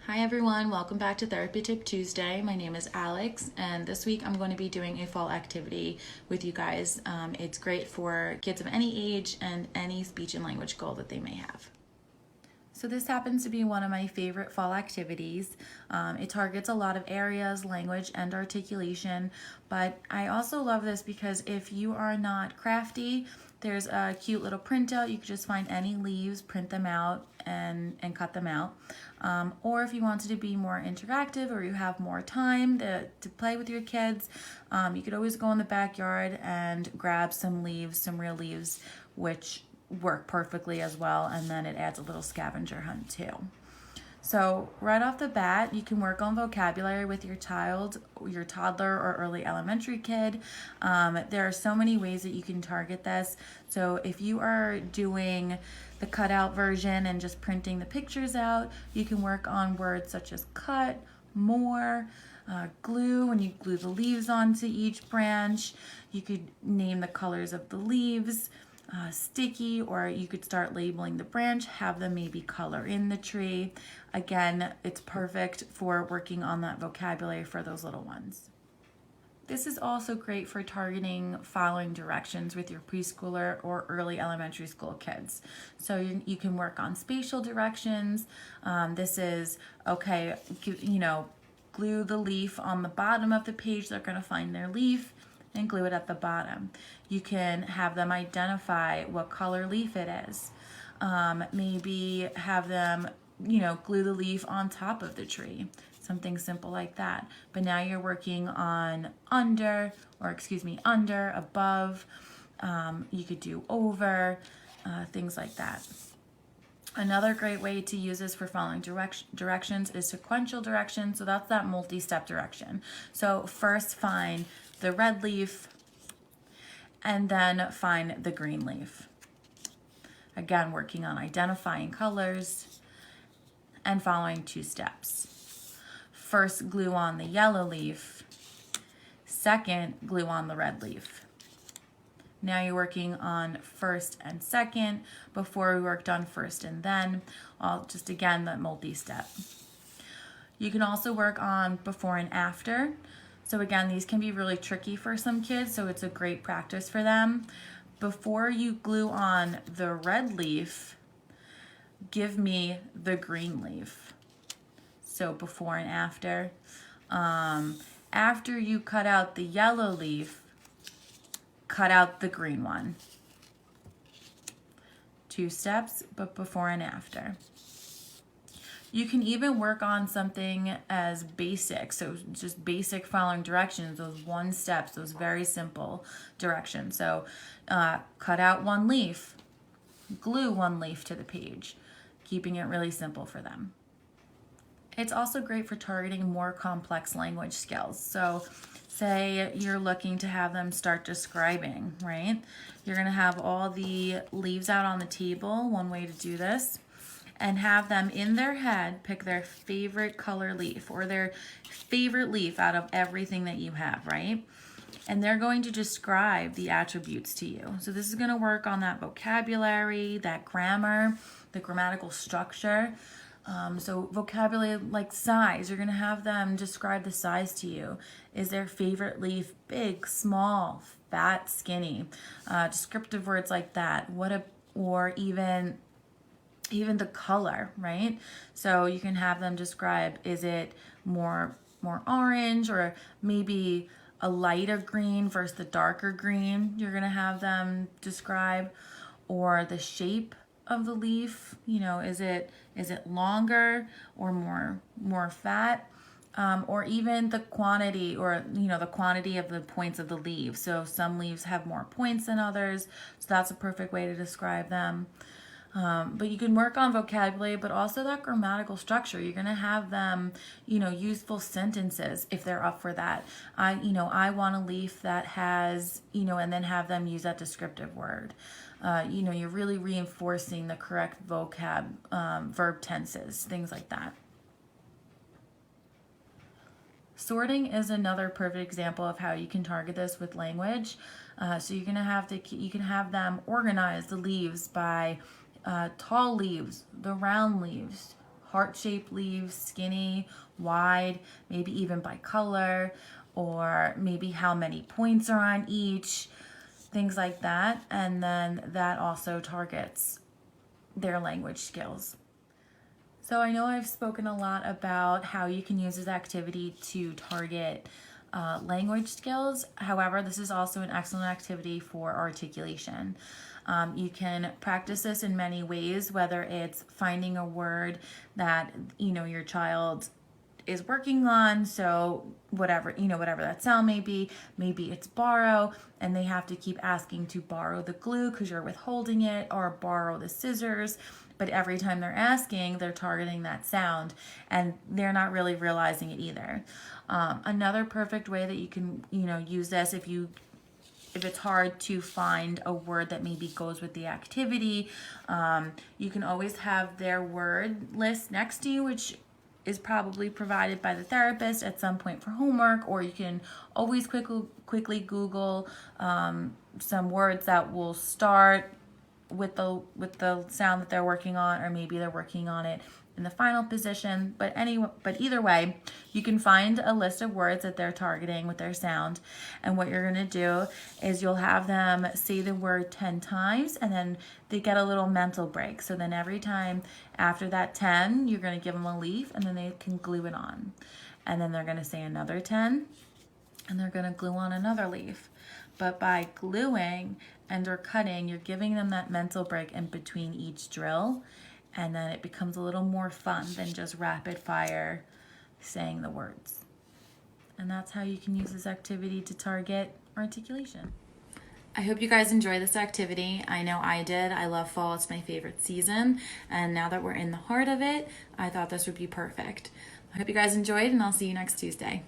Hi everyone, welcome back to Therapy Tip Tuesday. My name is Alex, and this week I'm going to be doing a fall activity with you guys. It's great for kids of any age and any speech and language goal that they may have. So this happens to be one of my favorite fall activities. It targets a lot of areas, language and articulation, but I also love this because if you are not crafty, there's a cute little printout. You can just find any leaves, print them out, and cut them out. Or if you wanted to be more interactive or you have more time to play with your kids, you could always go in the backyard and grab some leaves, some real leaves, which work perfectly as well, and then it adds a little scavenger hunt too. So right off the bat, you can work on vocabulary with your child, your toddler or early elementary kid. There are so many ways that you can target this. So if you are doing the cutout version and just printing the pictures out, you can work on words such as cut, more, glue, when you glue the leaves onto each branch. You could name the colors of the leaves. Sticky, or you could start labeling the branch, have them maybe color in the tree. Again, it's perfect for working on that vocabulary for those little ones. This is also great for targeting following directions with your preschooler or early elementary school kids. So you can work on spatial directions. This is, okay, glue the leaf on the bottom of the page. They're going to find their leaf and glue it at the bottom. You can have them identify what color leaf it is. Maybe have them, glue the leaf on top of the tree. Something simple like that. But now you're working on under, above. You could do over, things like that. Another great way to use this for following directions is sequential directions. So that's that multi-step direction. So first find the red leaf and then find the green leaf. Again, working on identifying colors and following two steps. First, glue on the yellow leaf. Second, glue on the red leaf. Now you're working on first and second. Before we worked on first and then, just again, that multi-step. You can also work on before and after. So again, these can be really tricky for some kids, so it's a great practice for them. Before you glue on the red leaf, give me the green leaf. So before and after. After you cut out the yellow leaf, cut out the green one. Two steps, but before and after. You can even work on something as basic, so just basic following directions, those one steps, those very simple directions. So cut out one leaf, glue one leaf to the page, keeping it really simple for them. It's also great for targeting more complex language skills. So say you're looking to have them start describing, right? You're gonna have all the leaves out on the table, one way to do this, and have them in their head pick their favorite color leaf or their favorite leaf out of everything that you have, right? And they're going to describe the attributes to you. So this is going to work on that vocabulary, that grammar, the grammatical structure. So vocabulary like size, you're going to have them describe the size to you. Is their favorite leaf big, small, fat, skinny? Descriptive words like that. Or even the color, right? So you can have them describe, is it more orange, or maybe a lighter green versus the darker green you're gonna have them describe, or the shape of the leaf, is it longer or more fat, or even the quantity, or the quantity of the points of the leaves. So some leaves have more points than others, so that's a perfect way to describe them. But you can work on vocabulary, but also that grammatical structure. You're going to have them, useful sentences if they're up for that. I want a leaf that has, and then have them use that descriptive word. You're really reinforcing the correct verb tenses, things like that. Sorting is another perfect example of how you can target this with language. So you can have them organize the leaves by tall leaves, the round leaves, heart-shaped leaves, skinny, wide, maybe even by color, or maybe how many points are on each, things like that. And then that also targets their language skills. So I know I've spoken a lot about how you can use this activity to target language skills. However, this is also an excellent activity for articulation. You can practice this in many ways, whether it's finding a word that your child is working on, so whatever that sound may be. Maybe it's borrow and they have to keep asking to borrow the glue because you're withholding it, or borrow the scissors. But every time they're asking, they're targeting that sound and they're not really realizing it either. Another perfect way that you can use this, if it's hard to find a word that maybe goes with the activity, you can always have their word list next to you, which is probably provided by the therapist at some point for homework, or you can always quickly Google some words that will start with the sound that they're working on, or maybe they're working on it in the final position. But either way, you can find a list of words that they're targeting with their sound, and what you're going to do is you'll have them say the word 10 times, and then they get a little mental break. So then every time after that 10, you're going to give them a leaf, and then they can glue it on, and then they're going to say another 10, and they're going to glue on another leaf. But by gluing and or cutting, you're giving them that mental break in between each drill, and then it becomes a little more fun than just rapid fire saying the words. And that's how you can use this activity to target articulation. I hope you guys enjoy this activity. I know I did. I love fall. It's my favorite season. And now that we're in the heart of it, I thought this would be perfect. I hope you guys enjoyed, and I'll see you next Tuesday.